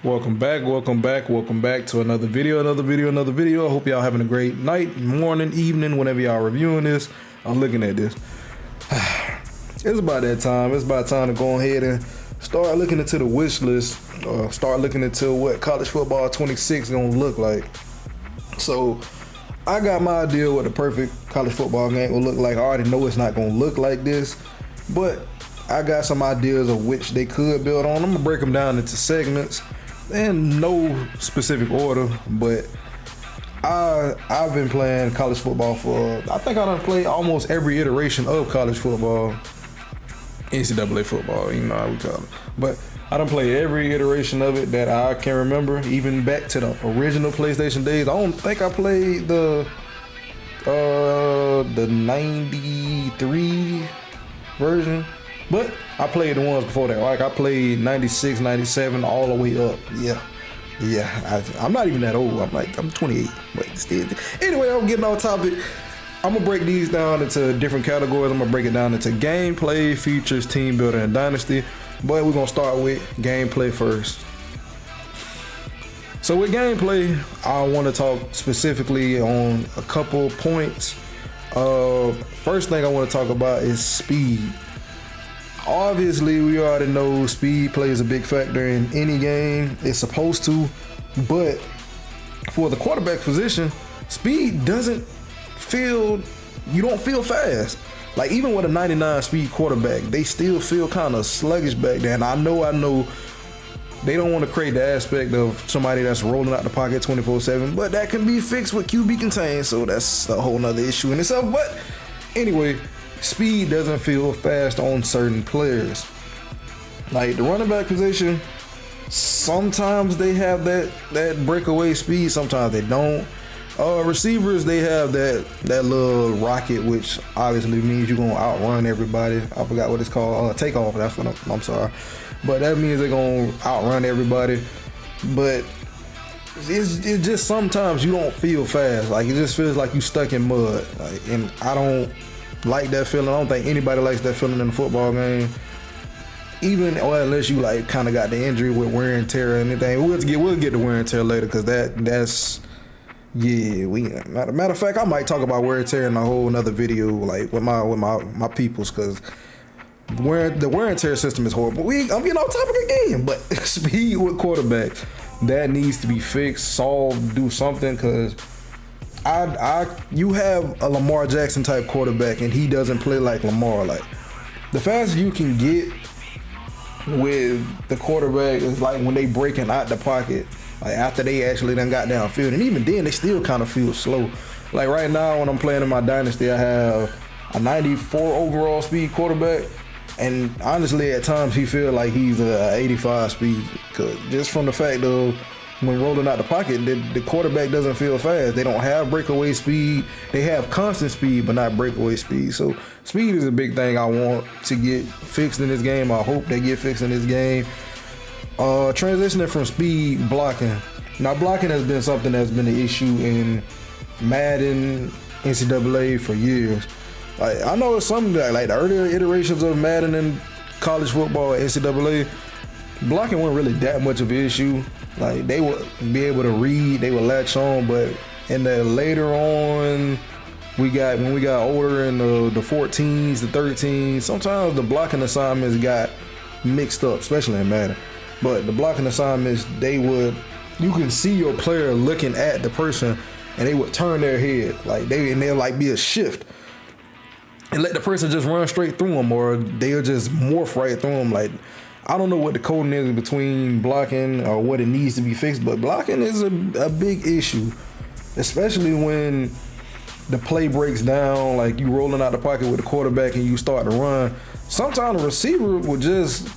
Welcome back to another video. I hope y'all having a great night, morning, evening, whenever y'all reviewing this. I'm looking at this. It's about that time. It's about time to go ahead and start looking into the wish list, or start looking into what college football 26 gonna look like. So I got my idea what the perfect college football game will look like. I already know it's not gonna look like this, but I got some ideas of which they could build on. I'm gonna break them down into segments in no specific order, but I've been playing college football for, I think I done played almost every iteration of college football, NCAA football, you know how we call it. But I done played every iteration of it that I can remember, even back to the original PlayStation days. I don't think I played the 93 version, but I played the ones before that. Like I played 96, 97, all the way up. I'm not even that old. I'm 28, but still. Anyway, I'm getting off topic. I'm gonna break these down into different categories. I'm gonna break it down into gameplay, features, team builder, and dynasty. But we're gonna start with gameplay first. So with gameplay, I want to talk specifically on a couple points. First thing I want to talk about is speed. Obviously, we already know speed plays a big factor in any game. It's supposed to, but for the quarterback position, speed doesn't feel, you don't feel fast. Like even with a 99 speed quarterback, they still feel kind of sluggish back there. And I know they don't want to create the aspect of somebody that's rolling out the pocket 24/7, but that can be fixed with QB contain, so that's a whole nother issue in itself. But anyway, speed doesn't feel fast on certain players. Like the running back position, sometimes they have that breakaway speed, sometimes they don't. Receivers, they have that little rocket, which obviously means you're gonna outrun everybody. I forgot what it's called. Takeoff. That's what I'm sorry, but that means they're gonna outrun everybody. But it's just sometimes you don't feel fast. Like it just feels like you stuck in mud. Like, and I don't like that feeling. I don't think anybody likes that feeling in a football game. Even unless you like kind of got the injury with wear and tear or anything. We'll get to wear and tear later, because that's. Yeah, matter of fact, I might talk about wear and tear in a whole another video, like with my peoples, because the wear and tear system is horrible. I'm getting off topic again, but speed with quarterbacks, that needs to be fixed, solved, do something, because you have a Lamar Jackson type quarterback and he doesn't play like Lamar. Like the fastest you can get with the quarterback is like when they breaking out the pocket. Like after they actually done got downfield, and even then they still kind of feel slow. Like right now when I'm playing in my dynasty, I have a 94 overall speed quarterback, and honestly at times he feel like he's a 85 speed, cause just from the fact of when rolling out the pocket, the quarterback doesn't feel fast. They don't have breakaway speed. They have constant speed, but not breakaway speed. So speed is a big thing I want to get fixed in this game. I hope they get fixed in this game. Transitioning from speed, blocking. Now blocking has been something that's been an issue in Madden, NCAA for years. Like I know it's something that like the earlier iterations of Madden and college football, NCAA, blocking wasn't really that much of an issue. Like they would be able to read, they would latch on, but in the later on, when we got older in the 14s, the 13s, sometimes the blocking assignments got mixed up, especially in Madden. But the blocking assignments, you can see your player looking at the person and they would turn their head. Like they'll like be a shift and let the person just run straight through them, or they'll just morph right through them. Like, I don't know what the coding is between blocking or what it needs to be fixed, but blocking is a big issue, especially when the play breaks down, like you rolling out the pocket with the quarterback and you start to run. Sometimes the receiver will just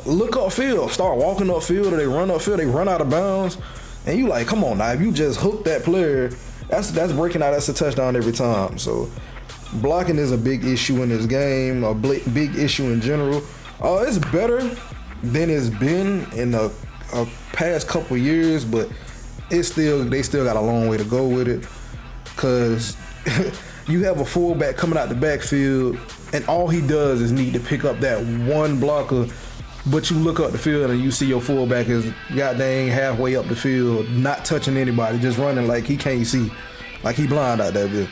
look upfield, start walking upfield, or they run upfield, they run out of bounds, and you like, come on now, if you just hook that player, that's breaking out, that's a touchdown every time. So blocking is a big issue in this game, a big issue in general. It's better than it's been in a past couple years, but they still got a long way to go with it, because you have a fullback coming out the backfield and all he does is need to pick up that one blocker but you look up the field and you see your fullback is goddamn halfway up the field, not touching anybody, just running like he can't see, like he blind out there, bitch.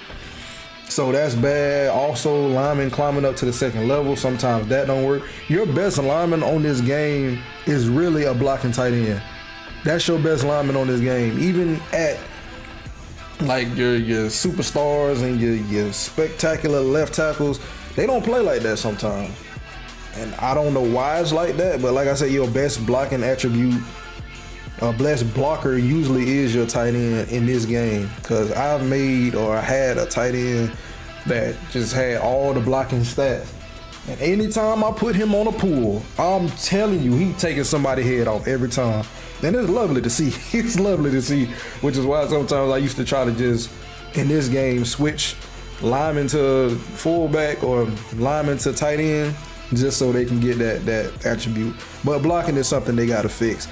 So that's bad. Also, linemen climbing up to the second level, sometimes that don't work. Your best lineman on this game is really a blocking tight end. That's your best lineman on this game. Even at like your superstars and your spectacular left tackles, they don't play like that sometimes. And I don't know why it's like that, but like I said, your best blocking attribute, best blocker usually is your tight end in this game. Because I've made or had a tight end that just had all the blocking stats. And anytime I put him on a pool, I'm telling you, he taking somebody's head off every time. And it's lovely to see. It's lovely to see, which is why sometimes I used to try to just, in this game, switch lineman to fullback or lineman to tight end, just so they can get that attribute. But blocking is something they got to fix.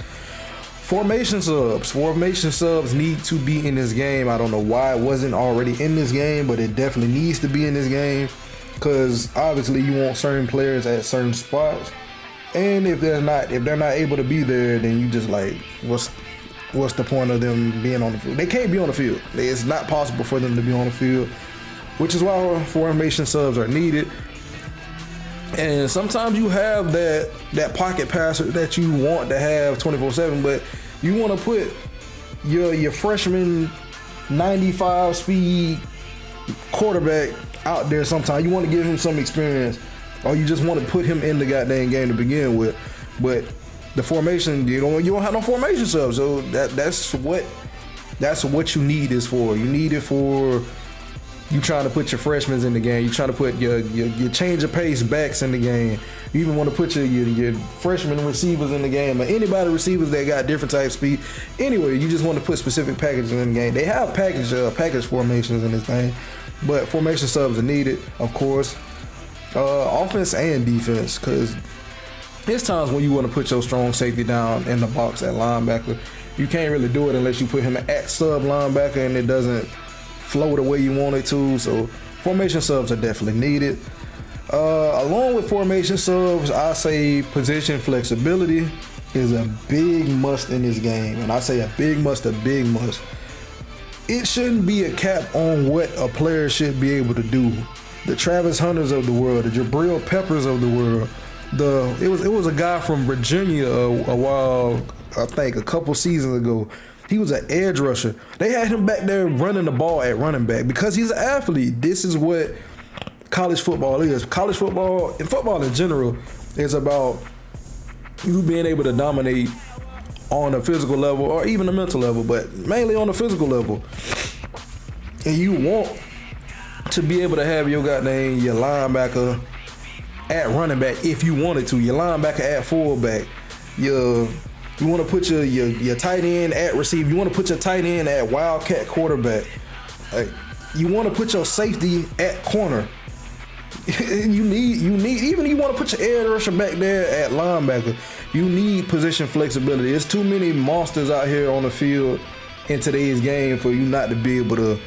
Formation subs. Formation subs need to be in this game. I don't know why it wasn't already in this game, but it definitely needs to be in this game, because obviously you want certain players at certain spots. And if they're not able to be there, then you just like, what's the point of them being on the field? They can't be on the field. It's not possible for them to be on the field, which is why formation subs are needed. And sometimes you have that pocket passer that you want to have 24/7, but you want to put your freshman 95 speed quarterback out there sometimes. You want to give him some experience, or you just want to put him in the goddamn game to begin with. But the formation, you don't have no formation subs, so that's what you need this for. You need it for you trying to put your freshmen in the game. You trying to put your change of pace backs in the game. You even want to put your freshman receivers in the game, or anybody receivers that got different type of speed. Anyway, you just want to put specific packages in the game. They have package formations in this thing, but formation subs are needed, of course. Offense and defense, because there's times when you want to put your strong safety down in the box at linebacker. You can't really do it unless you put him at sub linebacker and it doesn't flow the way you want it to. So formation subs are definitely needed. Along with formation subs, I say position flexibility is a big must in this game. And I say a big must. It shouldn't be a cap on what a player should be able to do. The Travis Hunters of the world, the Jabril Peppers of the world. It was a guy from Virginia a while, I think a couple seasons ago. He was an edge rusher. They had him back there running the ball at running back because he's an athlete. This is what college football is. College football and football in general is about you being able to dominate on a physical level or even a mental level, but mainly on a physical level. And you want to be able to have your linebacker at running back if you wanted to, your linebacker at fullback, you want to put your tight end at receiver. You want to put your tight end at wildcat quarterback. You want to put your safety at corner. you need even you want to put your edge rusher back there at linebacker. You need position flexibility. There's too many monsters out here on the field in today's game for you not to be able to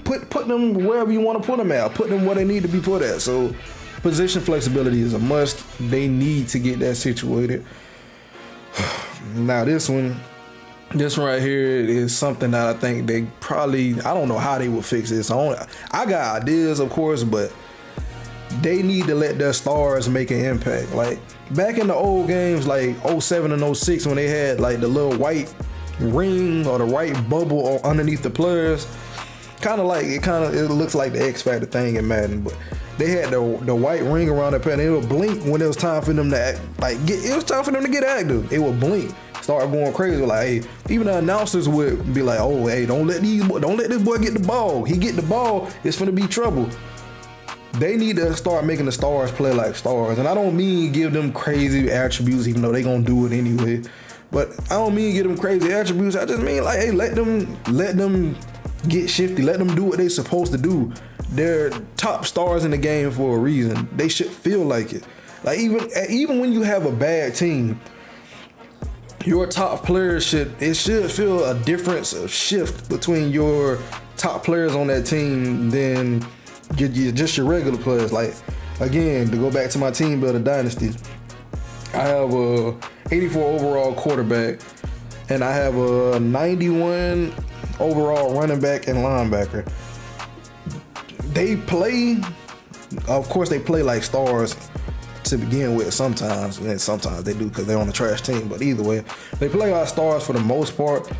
put them wherever you want to put them at. Put them where they need to be put at. So position flexibility is a must. They need to get that situated. Now this one right here is something that I think they probably, I don't know how they would fix this. I got ideas, of course, but they need to let their stars make an impact. Like back in the old games, like 07 and 06, when they had like the little white ring or the white bubble underneath the players, it looks like the X Factor thing in Madden, but they had the white ring around their pen. It would blink when it was time for them to act, it was time for them to get active. It would blink, start going crazy. Like, hey, even the announcers would be like, "Oh, hey, don't let this boy get the ball. He get the ball, it's gonna be trouble." They need to start making the stars play like stars, and I don't mean give them crazy attributes, even though they gonna do it anyway. But I don't mean give them crazy attributes. I just mean like, hey, let them get shifty. Let them do what they supposed to do. They're top stars in the game for a reason. They should feel like it. Like even when you have a bad team, your top players should feel a difference of shift between your top players on that team than just your regular players. Like again, to go back to my team builder Dynasty, I have a 84 overall quarterback, and I have a 91 overall running back and linebacker. They play, of course, they play like stars to begin with sometimes, and sometimes they do because they're on a trash team. But either way, they play like stars for the most part.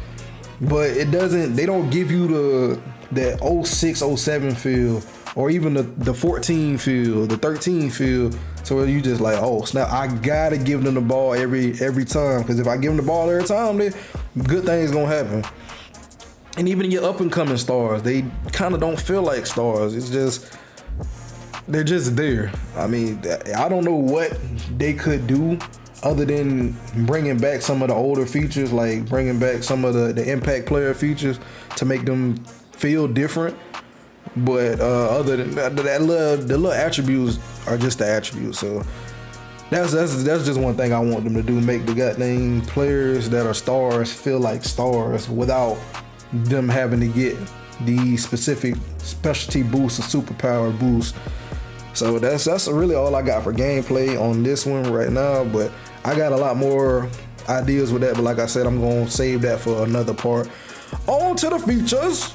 But they don't give you that 06, 07 feel, or even the 14 feel, the 13 feel, so where you just like, oh snap, I gotta give them the ball every time, because if I give them the ball every time, then good things gonna happen. And even your up and coming stars, they kind of don't feel like stars. It's just, they're just there. I mean, I don't know what they could do other than bringing back some of the older features, like bringing back some of the impact player features to make them feel different. But other than that, the little attributes are just the attributes. So that's just one thing I want them to do: make the goddamn players that are stars feel like stars without them having to get the specific specialty boosts or superpower boosts. So that's really all I got for gameplay on this one right now. But I got a lot more ideas with that. But like I said, I'm gonna save that for another part. On to the features.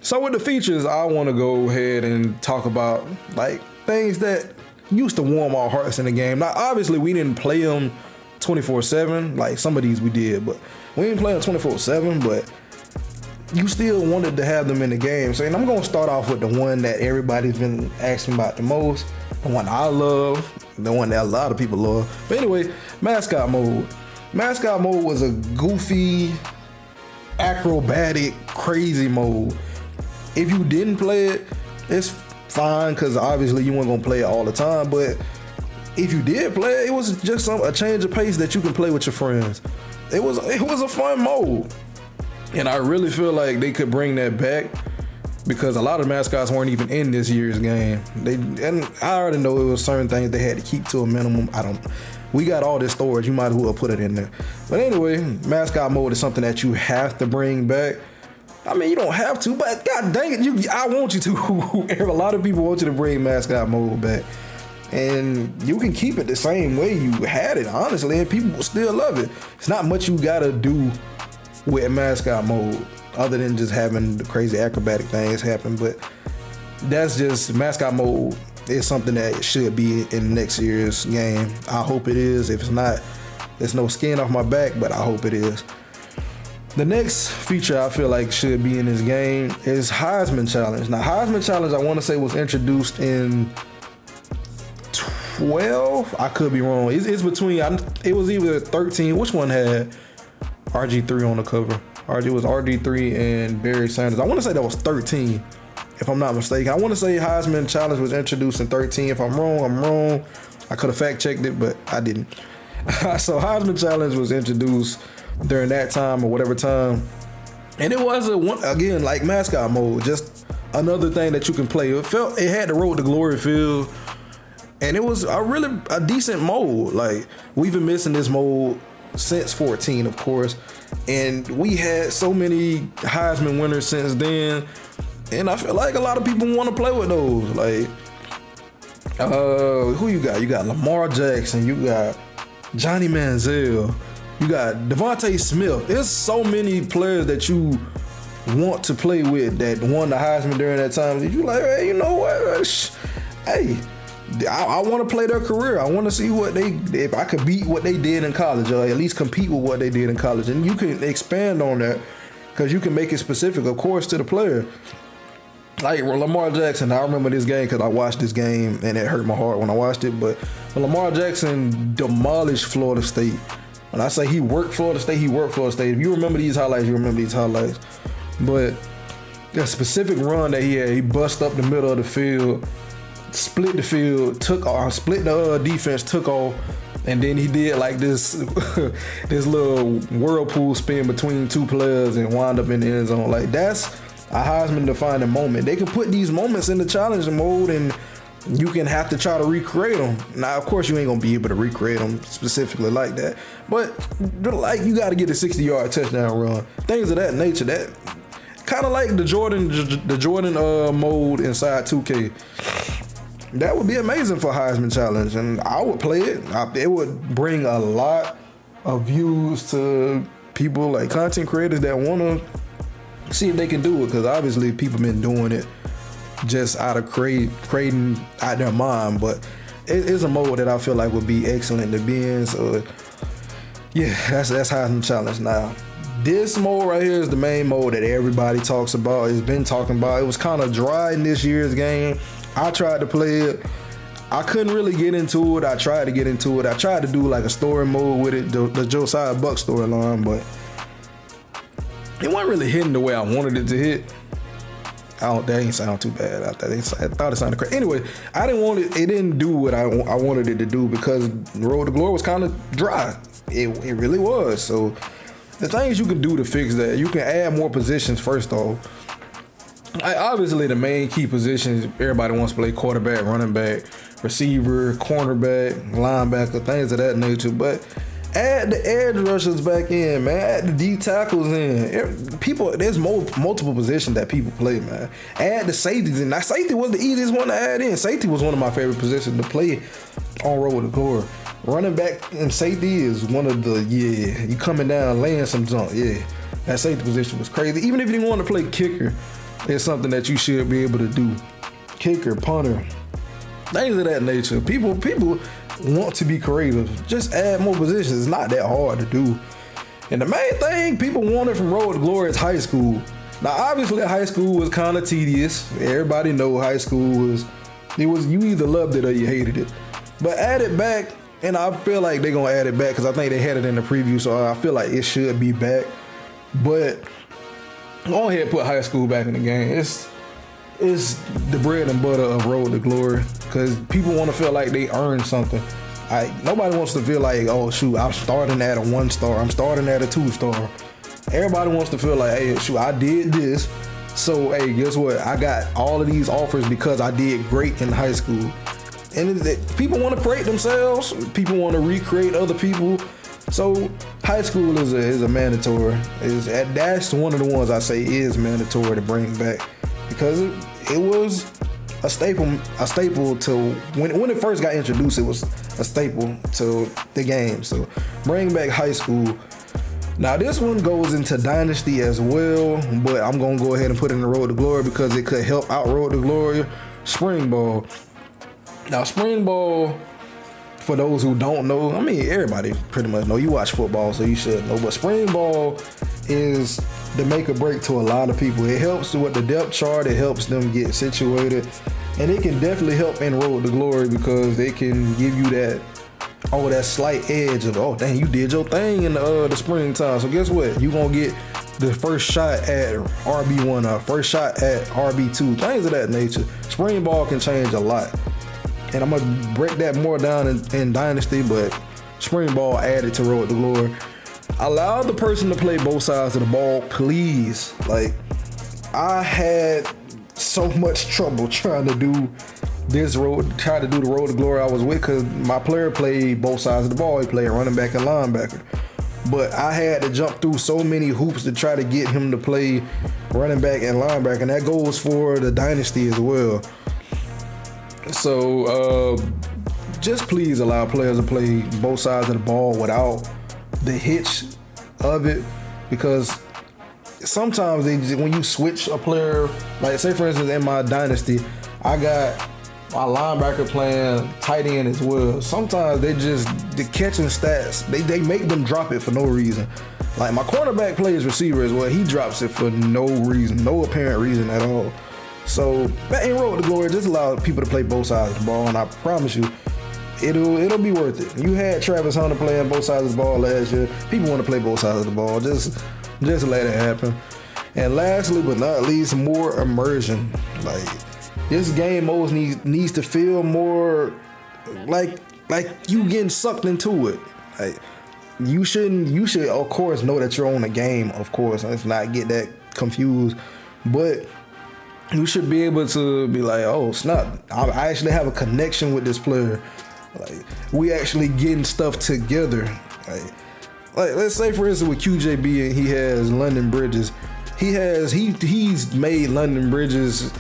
So with the features, I want to go ahead and talk about like things that used to warm our hearts in the game. Now, obviously, we didn't play them 24/7. Like some of these we did, but we didn't play them 24/7. But you still wanted to have them in the game. So, and I'm gonna start off with the one that everybody's been asking about the most, the one I love, the one that a lot of people love. But anyway, mascot mode. Mascot mode was a goofy, acrobatic, crazy mode. If you didn't play it, it's fine, because obviously you weren't gonna play it all the time. But if you did play it, it was just a change of pace that you can play with your friends. It was a fun mode, and I really feel like they could bring that back, because a lot of mascots weren't even in this year's game. And I already know it was certain things they had to keep to a minimum. We got all this storage, you might as well put it in there. But anyway, mascot mode is something that you have to bring back. I mean, you don't have to, but god dang it, I want you to. A lot of people want you to bring mascot mode back. And you can keep it the same way you had it, honestly, and people will still love it. It's not much you gotta do with mascot mode other than just having the crazy acrobatic things happen. But that's just, mascot mode is something that should be in next year's game. I hope it is. If it's not, there's no skin off my back, but I hope it is. The next feature I feel like should be in this game is Heisman Challenge. Now, Heisman Challenge, I want to say, was introduced in 12. I could be wrong. It's between, it was either 13. Which one had RG3 on the cover? It was RG3 and Barry Sanders. I want to say that was 13, if I'm not mistaken. I want to say Heisman Challenge was introduced in 13. If I'm wrong, I'm wrong. I could have fact checked it, but I didn't. So Heisman Challenge was introduced during that time or whatever time, and it was again like mascot mode, just another thing that you can play. It had the Road to Glory feel, and it was a decent mode. Like, we've been missing this mode since 14, of course, and we had so many Heisman winners since then, and I feel like a lot of people want to play with those. Like, who you got? You got Lamar Jackson, you got Johnny Manziel, you got Devontae Smith. There's so many players that you want to play with that won the Heisman during that time. You like, hey, you know what? Hey, I want to play their career. I want to see if I could beat what they did in college, or at least compete with what they did in college. And you can expand on that, because you can make it specific, of course, to the player. Like Lamar Jackson, I remember this game because I watched this game and it hurt my heart when I watched it. But when Lamar Jackson demolished Florida State, when I say he worked Florida State, he worked Florida State. If you remember these highlights, you remember these highlights. But that specific run that he had, he bust up the middle of the field, split the field, split the defense, took off, and then he did like this this little whirlpool spin between two players and wound up in the end zone. Like, that's a Heisman defining moment. They can put these moments in the challenge mode, and you can have to try to recreate them. Now, of course, you ain't gonna be able to recreate them specifically like that, but like, you got to get a 60-yard touchdown run, things of that nature. That kind of like the Jordan mode inside 2K. that would be amazing for Heisman Challenge, and I would play it. It would bring a lot of views to people like content creators that want to see if they can do it, because obviously people been doing it just out of creating out their mind, but it is a mode that I feel like would be excellent to be in. So yeah, that's Heisman Challenge. Now this mode right here is the main mode that everybody talks about, has been talking about. It was kind of dry in this year's game. I tried to play it. I couldn't really get into it. I tried to get into it. I tried to do like a story mode with it, the Josiah Buck storyline, but it wasn't really hitting the way I wanted it to hit. That ain't sound too bad. I thought it sounded crazy. Anyway, I didn't want it. It didn't do what I wanted it to do, because Road to Glory was kind of dry. It really was. So the things you can do to fix that, you can add more positions. First off, obviously the main key positions everybody wants to play: quarterback, running back, receiver, cornerback, linebacker, things of that nature. But add the edge rushers back in, man. Add the D tackles in. People, there's multiple positions that people play, man. Add the safeties in. Now, safety was the easiest one to add in. Safety was one of my favorite positions to play on Road to Glory. Running back and safety is one of the, you coming down, laying some junk, that safety position was crazy. Even if you didn't want to play kicker, it's something that you should be able to do. Kicker, punter, things of that nature. People want to be creative. Just add more positions. It's not that hard to do. And the main thing people wanted from Road to Glory is high school. Now, obviously, high school was kind of tedious. Everybody know high school was you either loved it or you hated it. But add it back, and I feel like they're gonna add it back because I think they had it in the preview, so I feel like it should be back. But go ahead and put high school back in the game. It's the bread and butter of Road to Glory, because people want to feel like they earned something. Nobody wants to feel like, oh shoot, I'm starting at a 1-star, I'm starting at a 2-star. Everybody wants to feel like, hey shoot, I did this, so hey, guess what? I got all of these offers because I did great in high school. And people want to create themselves. People want to recreate other people. So high school is a mandatory. That's one of the ones I say is mandatory to bring back, because it was a staple to when it first got introduced. It was a staple to the game. So bring back high school. Now this one goes into Dynasty as well, but I'm gonna go ahead and put it in the Road to Glory because it could help out Road to Glory. Spring ball. Now spring ball, for those who don't know, I mean everybody pretty much know. You watch football, so you should know. But spring ball is the make or break to a lot of people. It helps with the depth chart. It helps them get situated, and it can definitely help in Road to Glory because they can give you that slight edge of, oh dang, you did your thing in the springtime. So guess what? You gonna get the first shot at RB1 or first shot at RB2, things of that nature. Spring ball can change a lot. And I'm gonna break that more down in Dynasty, but spring ball added to Road to Glory. Allow the person to play both sides of the ball, please. Like, I had so much trouble trying to do the Road to Glory I was with, because my player played both sides of the ball. He played running back and linebacker. But I had to jump through so many hoops to try to get him to play running back and linebacker, and that goes for the Dynasty as well. So just please allow players to play both sides of the ball without the hitch of it, because sometimes when you switch a player, like say for instance in my Dynasty, I got my linebacker playing tight end as well. Sometimes the catching stats, they make them drop it for no reason. Like my cornerback plays receiver as well. He drops it for no reason, no apparent reason at all. So that ain't Road to Glory. Just allow people to play both sides of the ball, and I promise you, it'll be worth it. You had Travis Hunter playing both sides of the ball last year. People want to play both sides of the ball. Just let it happen. And lastly but not least, more immersion. Like, this game mode needs to feel more like you getting sucked into it. Like, you should of course know that you're on a game, of course. Let's not get that confused. But you should be able to be like, oh snap, I actually have a connection with this player. Like, we actually getting stuff together. Like let's say for instance with QJB, and he has London Bridges. He's made London Bridges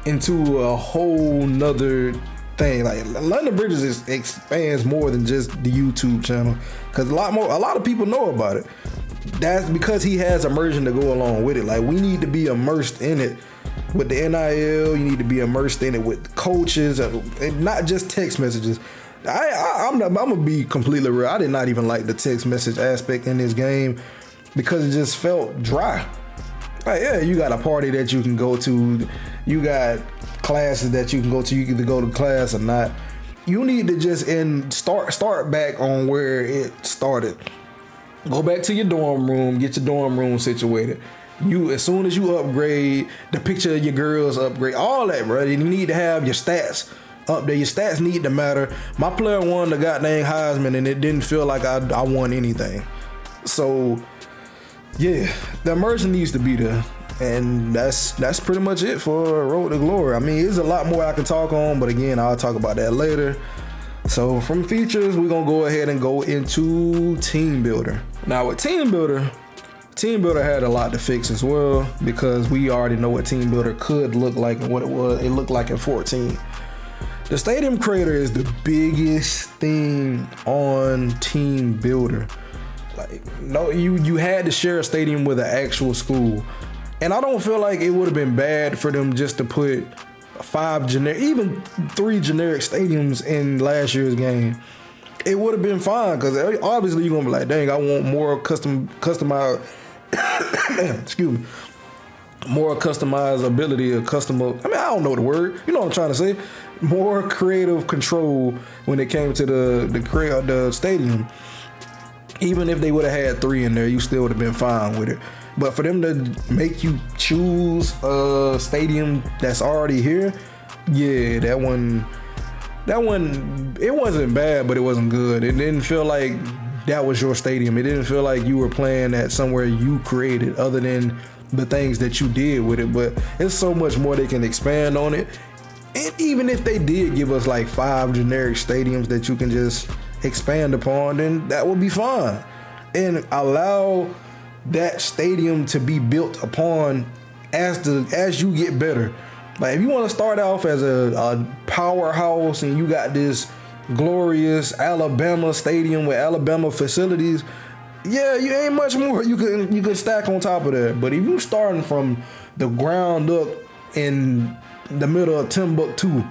into a whole nother thing. Like London Bridges expands more than just the YouTube channel, because a lot of people know about it. That's because he has immersion to go along with it. Like, we need to be immersed in it with the NIL. You need to be immersed in it with coaches and not just text messages. I'm gonna be completely real. I did not even like the text message aspect in this game because it just felt dry. Like, yeah, you got a party that you can go to, you got classes that you can go to. You can either go to class or not. You need to just start back on where it started. Go back to your dorm room, get your dorm room situated. As soon as you upgrade, the picture of your girls upgrade, all that, bro. You need to have your stats up there. Your stats need to matter. My player won the goddamn Heisman, and it didn't feel like I won anything. So, yeah, the immersion needs to be there. And that's pretty much it for Road to Glory. I mean, there's a lot more I can talk on, but again, I'll talk about that later. So from features, we're gonna go ahead and go into Team Builder. Now with Team Builder had a lot to fix as well, because we already know what Team Builder could look like and what it looked like in 14. The Stadium Creator is the biggest thing on Team Builder. Like, no, you had to share a stadium with an actual school. And I don't feel like it would have been bad for them just to put 5 generic, even 3 generic stadiums in last year's game. It would have been fine, because obviously you're gonna be like, dang, I want more customized excuse me, more customizability or I don't know the word, you know what I'm trying to say, more creative control when it came to the stadium. Even if they would have had 3 in there, you still would have been fine with it. But for them to make you choose a stadium that's already here, yeah, that one, it wasn't bad, but it wasn't good. It didn't feel like that was your stadium. It didn't feel like you were playing at somewhere you created, other than the things that you did with it. But there's so much more they can expand on it. And even if they did give us like 5 generic stadiums that you can just expand upon, then that would be fine. And allow that stadium to be built upon as you get better. Like, if you want to start off as a powerhouse and you got this glorious Alabama stadium with Alabama facilities, yeah, you ain't much more you can stack on top of that. But if you starting from the ground up in the middle of Timbuktu,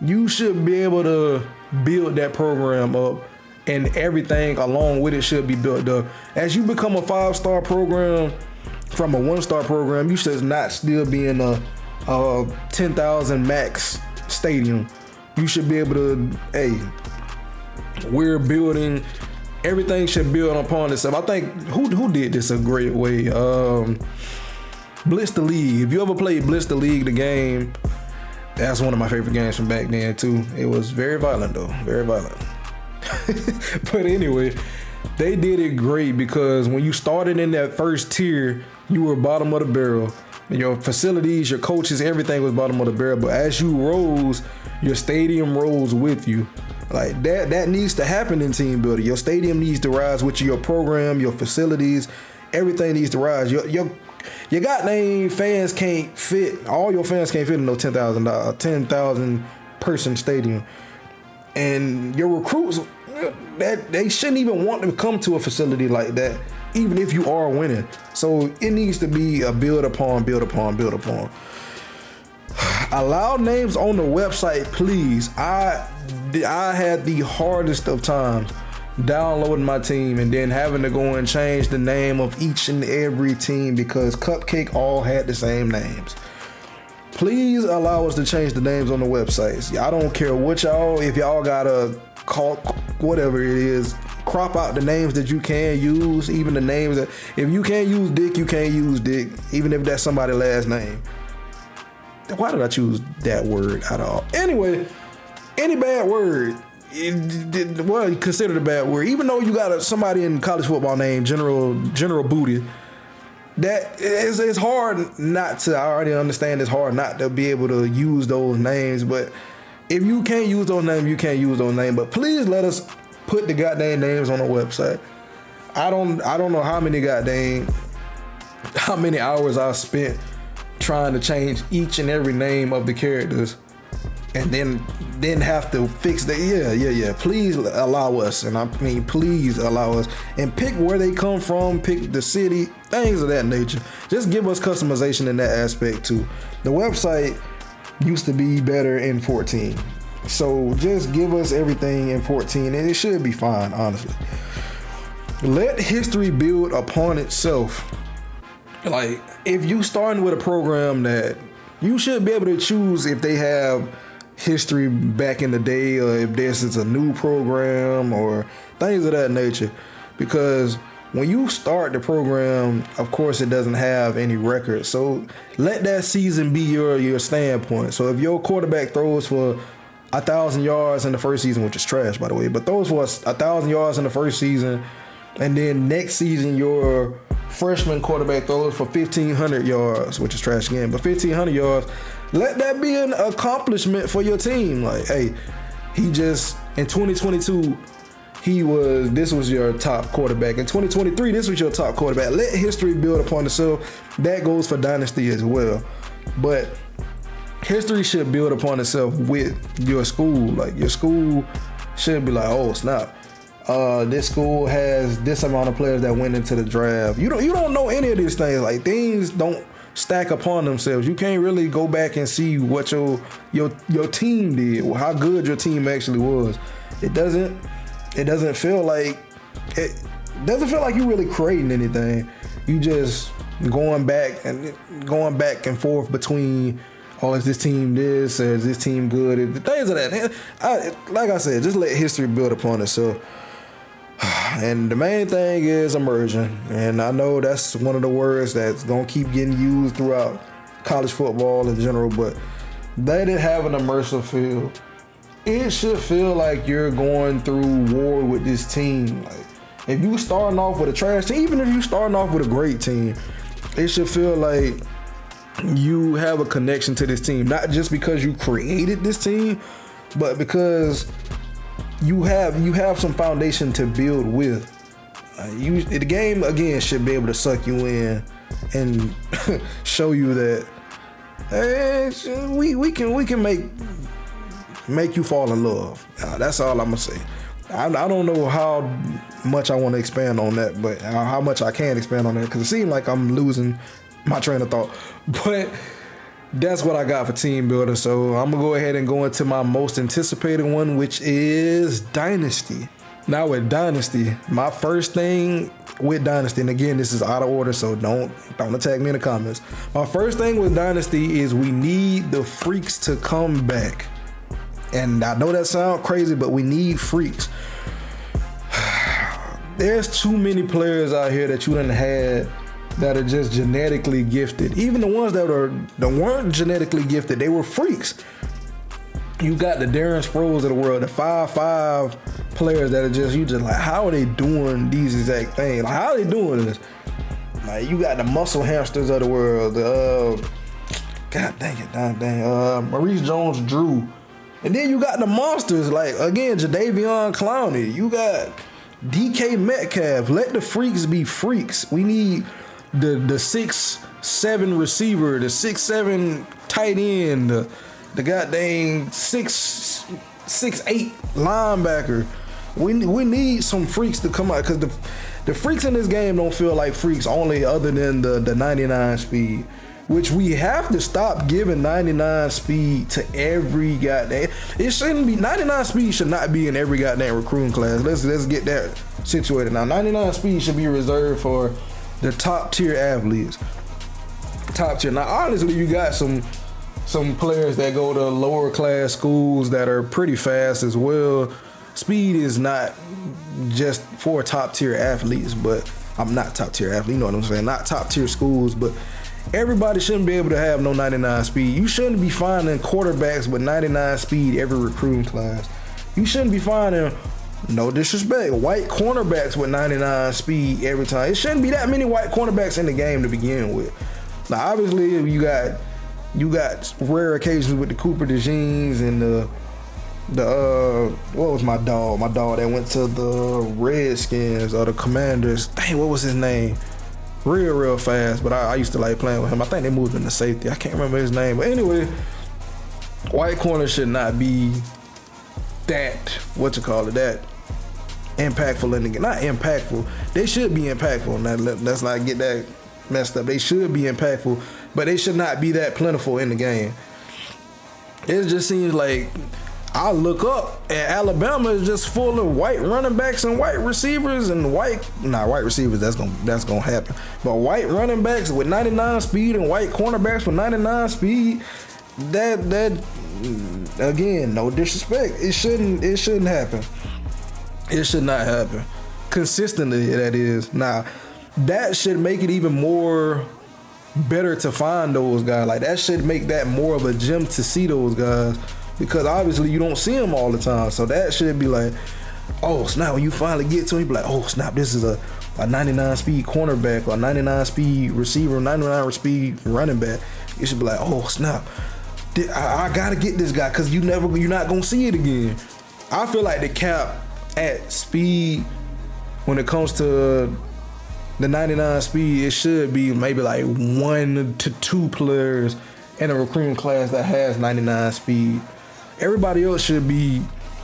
you should be able to build that program up, and everything along with it should be built up. As you become a 5-star program from a 1-star program, you should not still be in a 10,000 max stadium. You should be able to, hey, we're building, everything should build upon itself. I think, who did this a great way? Blitz the League. If you ever played Blitz the League, the game, that's one of my favorite games from back then too. It was very violent though, very violent. But anyway, they did it great, because when you started in that first tier, you were bottom of the barrel. And your facilities, your coaches, everything was bottom of the barrel. But as you rose, your stadium rose with you. Like, that needs to happen in team building. Your stadium needs to rise with you. Your program, your facilities, everything needs to rise. Your goddamn fans can't fit. All your fans can't fit in no 10,000 person stadium. And your recruits, that they shouldn't even want to come to a facility like that, even if you are winning. So it needs to be a build upon. Allow names on the website, please. I had the hardest of times downloading my team and then having to go and change the name of each and every team, because Cupcake all had the same names. Please allow us to change the names on the websites. I don't care what if y'all gotta call, whatever it is, crop out the names that you can use, even the names that, if you can't use Dick, you can't use Dick, even if that's somebody's last name. Why did I choose that word at all? Anyway, any bad word, well, considered a bad word. Even though you got somebody in college football named General Booty, that it's hard not to. I already understand it's hard not to be able to use those names. But if you can't use those names, you can't use those names. But please let us put the goddamn names on the website. I don't know how many hours I spent trying to change each and every name of the characters and then have to fix that. Yeah. Please allow us, and I mean, please allow us, and pick where they come from, pick the city, things of that nature. Just give us customization in that aspect too. The website used to be better in 14, so just give us everything in 14, and it should be fine, honestly. Let history build upon itself. Like, if you starting with a program that you should be able to choose if they have history back in the day, or if this is a new program or things of that nature. Because when you start the program, of course, it doesn't have any records. So let that season be your standpoint. So if your quarterback throws for 1,000 yards in the first season, which is trash, by the way, but throws for 1,000 yards in the first season, and then next season your freshman quarterback throws for 1,500 yards, which is trash again, but 1,500 yards, let that be an accomplishment for your team. Like, hey, he just, in 2022, this was your top quarterback. In 2023, this was your top quarterback. Let history build upon itself. That goes for Dynasty as well. But history should build upon itself with your school. Like, your school should be like, oh, snap. This school has this amount of players that went into the draft. You don't know any of these things. Like, things don't stack upon themselves. You can't really go back and see what your team did, how good your team actually was. It doesn't feel like you really creating anything. You just going back and forth between, oh, is this team this, or is this team good? The things of that. Like I said, just let history build upon itself. And the main thing is immersion. And I know that's one of the words that's going to keep getting used throughout college football in general, but let it have an immersive feel. It should feel like you're going through war with this team. Like, if you starting off with a trash team, even if you starting off with a great team, it should feel like you have a connection to this team, not just because you created this team, but because you have some foundation to build with. The game again should be able to suck you in and show you that, hey, we can make you fall in love. That's all I'm gonna say. I don't know how much I want to expand on that, but how much I can expand on that, because it seems like I'm losing my train of thought. But that's what I got for team building. So I'm gonna go ahead and go into my most anticipated one, which is Dynasty. Now with Dynasty, my first thing with Dynasty, and again, this is out of order, so don't attack me in the comments. My first thing with Dynasty is we need the freaks to come back. And I know that sounds crazy, but we need freaks. There's too many players out here that you done had that are just genetically gifted. Even the ones that weren't genetically gifted, they were freaks. You got the Darren Sproles of the world, the 5'5" players that are just, you just like, how are they doing these exact things? Like, how are they doing this? Like, you got the muscle hamsters of the world, Maurice Jones-Drew. And then you got the monsters, like, again, Jadeveon Clowney. You got DK Metcalf. Let the freaks be freaks. We need the 6'7" receiver, the 6'7" tight end, the goddamn 6'8" linebacker. We need some freaks to come out, because the freaks in this game don't feel like freaks only other than the 99 speed, which we have to stop giving 99 speed to every goddamn. It shouldn't be 99 speed. Should not be in every goddamn recruiting class. Let's get that situated now. 99 speed should be reserved for the top tier athletes. Top tier. Now, honestly, you got some players that go to lower class schools that are pretty fast as well. Speed is not just for top tier athletes, but I'm not top tier athlete. You know what I'm saying? Not top tier schools, but everybody shouldn't be able to have no 99 speed. You shouldn't be finding quarterbacks with 99 speed every recruiting class. You shouldn't be finding, no disrespect, white cornerbacks with 99 speed every time. It shouldn't be that many white cornerbacks in the game to begin with. Now, obviously, you got rare occasions with the Cooper DeJeans and the what was my dog? My dog that went to the Redskins or the Commanders. Dang, what was his name? Real fast, but I used to like playing with him. I think they moved him to safety. I can't remember his name, but anyway, White corner should not be that, that impactful in the game. Not impactful. They should be impactful. Now, let's not get that messed up. They should be impactful, but they should not be that plentiful in the game. It just seems like I look up and Alabama is just full of white running backs and white receivers and white receivers. That's gonna happen. But white running backs with 99 speed and white cornerbacks with 99 speed. That again, no disrespect. It shouldn't happen. It should not happen consistently. That is. Now, that should make it even more better to find those guys. Like, that should make that more of a gem to see those guys, because obviously you don't see them all the time. So that should be like, oh snap, when you finally get to him, you be like, oh snap, this is a 99 speed cornerback or a 99 speed receiver, 99 speed running back. You should be like, oh snap, I gotta get this guy, because you're not gonna see it again. I feel like the cap at speed when it comes to the 99 speed, it should be maybe like 1 to 2 players in a recruiting class that has 99 speed. Everybody else should be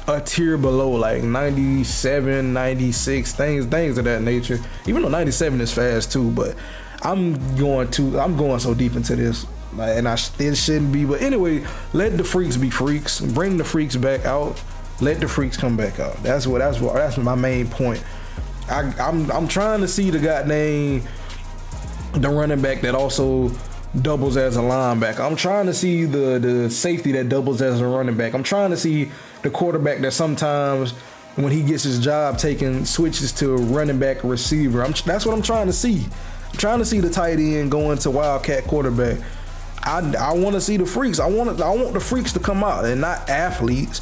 a tier below, like 97, 96, things of that nature. Even though 97 is fast too, but I'm going so deep into this, like, and it shouldn't be. But anyway, let the freaks be freaks. Bring the freaks back out. Let the freaks come back out. That's my main point. I'm trying to see the running back that also doubles as a linebacker. I'm trying to see the safety that doubles as a running back. I'm trying to see the quarterback that sometimes when he gets his job taken switches to a running back receiver. That's what I'm trying to see. I'm trying to see the tight end going to wildcat quarterback. I want to see the freaks. I want the freaks to come out, and not athletes.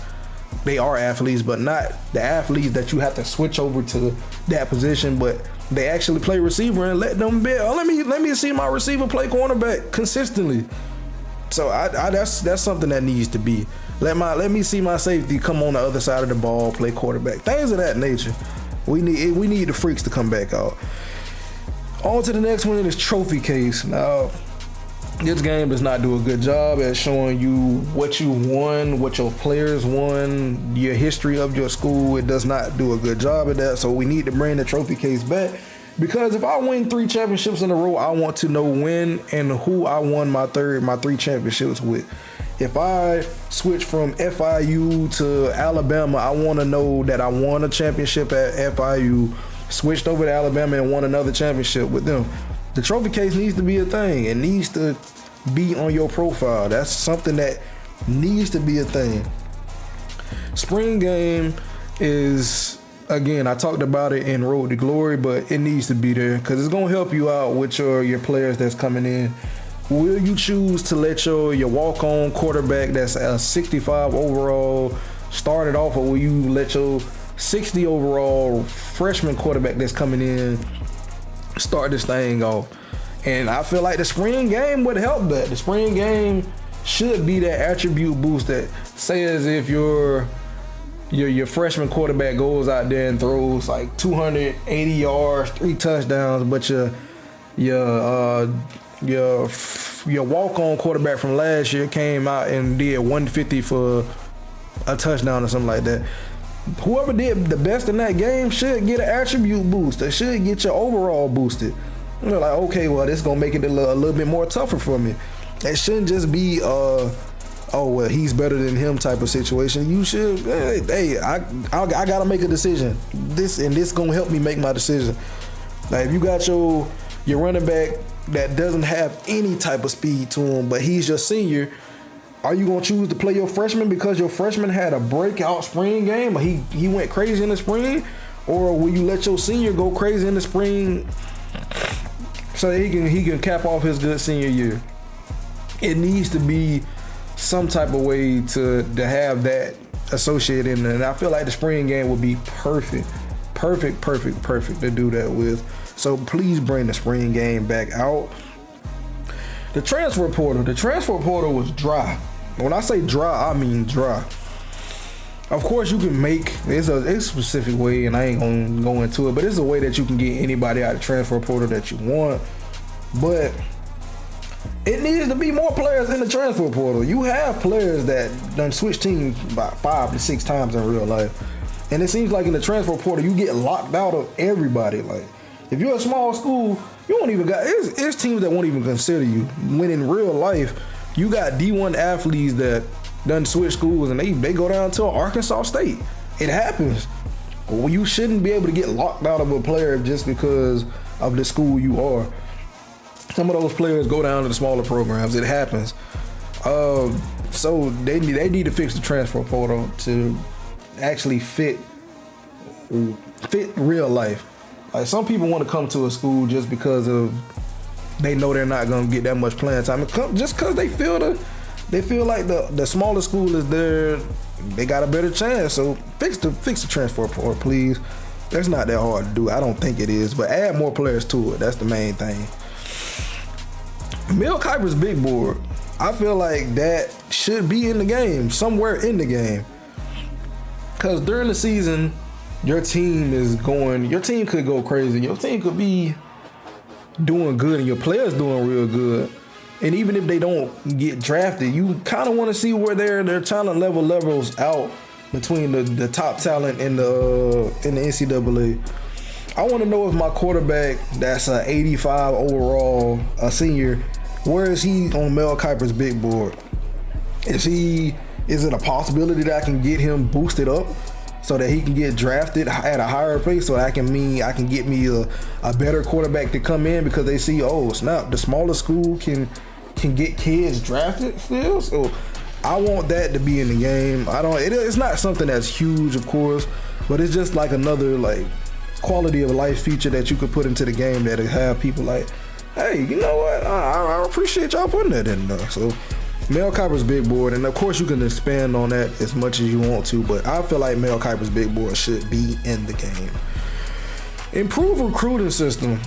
They are athletes, but not the athletes that you have to switch over to that position, but they actually play receiver and let them be. Oh, let me see my receiver play cornerback consistently. So that's something that needs to be. Let me see my safety come on the other side of the ball, play quarterback. Things of that nature. We need the freaks to come back out. On to the next one is trophy case. Now, this game does not do a good job at showing you what you won, what your players won, your history of your school. It does not do a good job at that. So we need to bring the trophy case back, because if I win 3 championships in a row, I want to know when and who I won my 3 championships with. If I switch from FIU to Alabama, I want to know that I won a championship at FIU, switched over to Alabama and won another championship with them. The trophy case needs to be a thing. It needs to be on your profile. That's something that needs to be a thing. Spring game is, again, I talked about it in Road to Glory, but it needs to be there because it's going to help you out with your players that's coming in. Will you choose to let your walk-on quarterback that's a 65 overall start it off, or will you let your 60 overall freshman quarterback that's coming in start this thing off? And I feel like the spring game would help that. The spring game should be that attribute boost that says if your freshman quarterback goes out there and throws like 280 yards, 3 touchdowns, but your walk-on quarterback from last year came out and did 150 for a touchdown or something like that. Whoever did the best in that game should get an attribute boost. They should get your overall boosted. You're like, okay, well, this is gonna make it a little bit more tougher for me. It shouldn't just be oh well, he's better than him type of situation. You should, hey, I gotta make a decision. This gonna help me make my decision. Like, if you got your running back that doesn't have any type of speed to him, but he's your senior, are you gonna choose to play your freshman because your freshman had a breakout spring game, or he went crazy in the spring? Or will you let your senior go crazy in the spring so that he can cap off his good senior year? It needs to be some type of way to have that associated in there. And I feel like the spring game would be perfect to do that with. So please bring the spring game back out. The transfer portal was dry. When I say dry, I mean dry. Of course, you can it's a specific way, and I ain't gonna go into it, but it's a way that you can get anybody out of transfer portal that you want. But It needs to be more players in the transfer portal. You have players that done switch teams about 5 to 6 times in real life. And it seems like in the transfer portal, you get locked out of everybody. Like, if you're a small school, you won't even got, it's teams that won't even consider you. When in real life, you got D1 athletes that done switch schools and they go down to Arkansas State. It happens. Well, you shouldn't be able to get locked out of a player just because of the school you are. Some of those players go down to the smaller programs. It happens. So they need to fix the transfer portal to actually fit real life. Like, some people want to come to a school just because of they know they're not gonna get that much playing time. Just because they feel like the smaller school is there, they got a better chance. So fix the transfer portal, please. That's not that hard to do. I don't think it is, but add more players to it. That's the main thing. Mel Kiper's big board, I feel like that should be in the game, somewhere in the game. Because during the season, your team could go crazy. Your team could be doing good and your players doing real good. And even if they don't get drafted, you kind of want to see where their talent levels out between the top talent in the NCAA. I want to know if my quarterback that's an 85 overall, a senior, where is he on Mel Kiper's big board? Is it a possibility that I can get him boosted up so that he can get drafted at a higher pace, so I can get me a better quarterback to come in because they see, oh snap, the smaller school can get kids drafted still. So I want that to be in the game. It's not something that's huge, of course, but it's just like another like quality of life feature that you could put into the game that'll have people like, hey, you know what? I appreciate y'all putting that in there. So Mel Kiper's big board, and of course you can expand on that as much as you want to, but I feel like Mel Kiper's big board should be in the game. Improve recruiting system.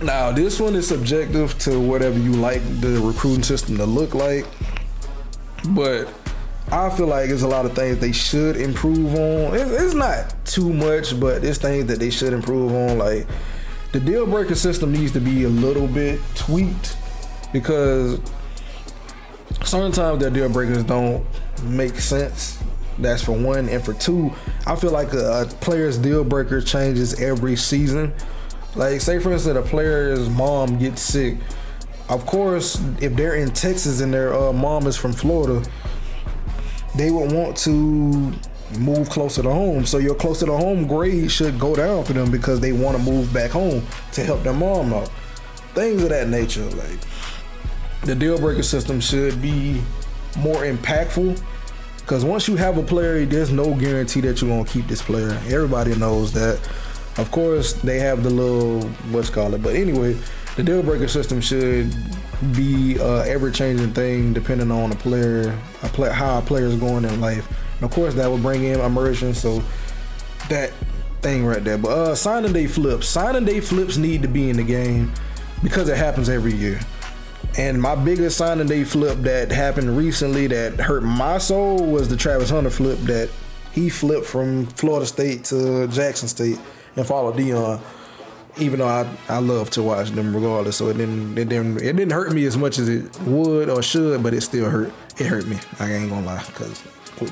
Now this one is subjective to whatever you like the recruiting system to look like, but I feel like there's a lot of things they should improve on. It's not too much, but it's things that they should improve on. Like, the deal breaker system needs to be a little bit tweaked because certain times their deal breakers don't make sense. That's for one. And for two, I feel like a player's deal breaker changes every season. Like, say for instance, a player's mom gets sick. Of course, if they're in Texas and their mom is from Florida, they would want to move closer to home. So your closer to home grade should go down for them because they want to move back home to help their mom out. Things of that nature. Like, the deal breaker system should be more impactful because once you have a player, there's no guarantee that you're going to keep this player. Everybody knows that. Of course, they have the little, but anyway, the deal breaker system should be ever-changing thing depending on a player, how a player is going in life. And of course, that will bring in immersion, so that thing right there. But signing day flips need to be in the game because it happens every year. And my biggest signing day flip that happened recently that hurt my soul was the Travis Hunter flip that he flipped from Florida State to Jackson State and followed Deion. Even though I love to watch them regardless, so it didn't hurt me as much as it would or should, but it still hurt. It hurt me. I ain't gonna lie, because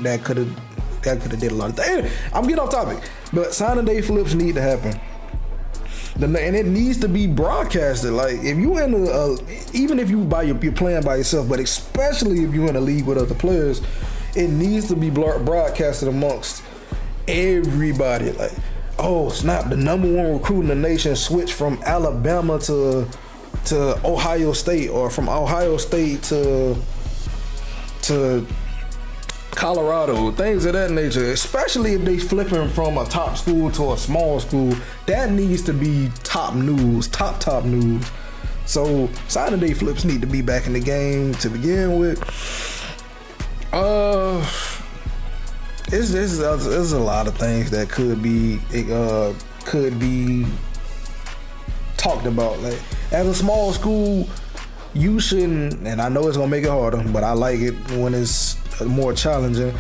that could have did a lot of things. I'm getting off topic, but signing day flips need to happen. And it needs to be broadcasted. Like, if you even if you're playing by yourself, but especially if you're in a league with other players, it needs to be broadcasted amongst everybody. Like, oh snap, the number one recruit in the nation switched from Alabama to Ohio State, or from Ohio State to Colorado, things of that nature. Especially if they flipping from a top school to a small school, that needs to be top news, top news. So signing day flips need to be back in the game to begin with. There's a lot of things that could be talked about. Like, as a small school, you shouldn't, and I know it's gonna make it harder, but I like it when it's more challenging.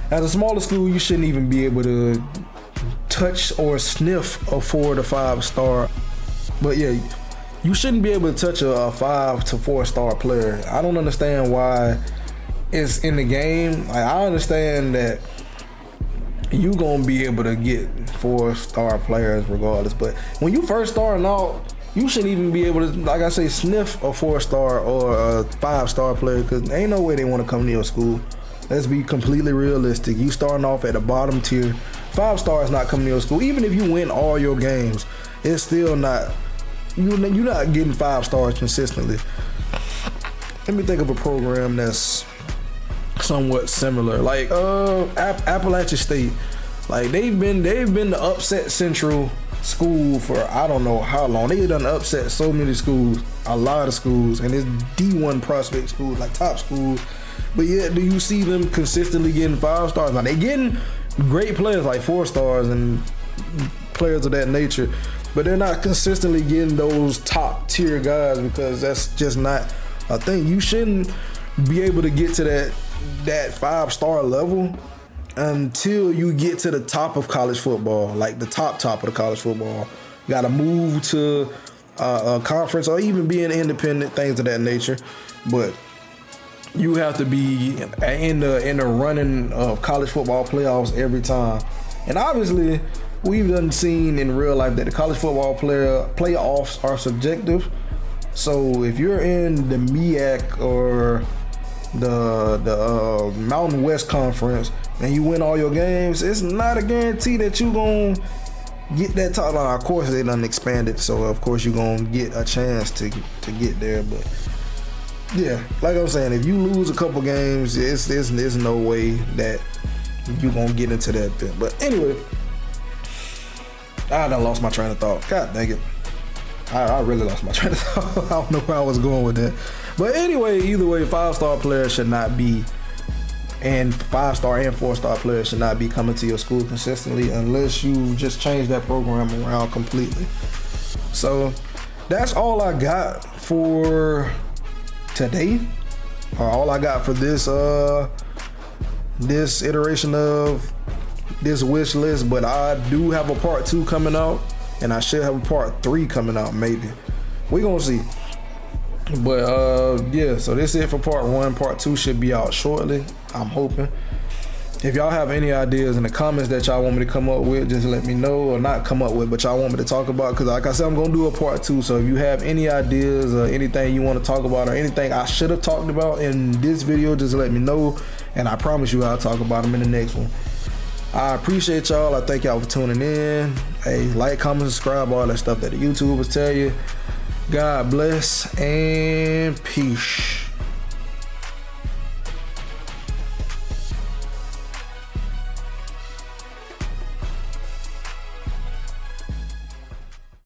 As a smaller school, you shouldn't even be able to touch or sniff a 4 to 5 star. But yeah, you shouldn't be able to touch a 5 to 4 star player. I don't understand why it's in the game. Like, I understand that you gonna be able to get 4-star players regardless, but when you first starting out, you shouldn't even be able to, like I say, sniff a 4-star or a 5-star player, because ain't no way they want to come to your school. Let's be completely realistic. You starting off at the bottom tier. 5 stars not coming to your school. Even if you win all your games, it's still not, you're not getting 5 stars consistently. Let me think of a program that's somewhat similar, like Appalachian State. Like, they've been the upset central school for I don't know how long. They done upset so many schools, a lot of schools, and it's D1 prospect schools, like top schools. But yet, do you see them consistently getting 5 stars? Now, they getting great players like 4 stars and players of that nature, but they're not consistently getting those top tier guys, because that's just not a thing. You shouldn't be able to get to that 5-star level until you get to the top of college football, like the top of the college football. You got to move to a conference or even be an independent, things of that nature. But you have to be in the running of college football playoffs every time. And obviously, we've done seen in real life that the college football playoffs are subjective. So if you're in the MEAC or the Mountain West Conference and you win all your games, it's not a guarantee that you gonna get that top line. Of course, they done expanded, so of course you're gonna get a chance to get there. But yeah, like I was saying, if you lose a couple games, there's no way that you're gonna get into that bit. But anyway, I done lost my train of thought. God dang it. I really lost my train of thought. I don't know where I was going with that. But anyway, either way, 5-star players should not be, and 5-star and 4-star players should not be coming to your school consistently unless you just change that program around completely. So that's all I got for today, or all I got for this this iteration of this wish list. But I do have a part 2 coming out, and I should have a part 3 coming out, maybe. We gonna see. But yeah, so this is it for part 1. Part 2 should be out shortly, I'm hoping. If y'all have any ideas in the comments that y'all want me to come up with, just let me know, or not come up with, but y'all want me to talk about, because like I said, I'm gonna do a part 2. So if you have any ideas or anything you want to talk about, or anything I should have talked about in this video, just let me know, and I promise you I'll talk about them in the next one. I appreciate y'all. I thank y'all for tuning in. Hey, like, comment, subscribe, all that stuff that the YouTubers tell you. God bless and peace.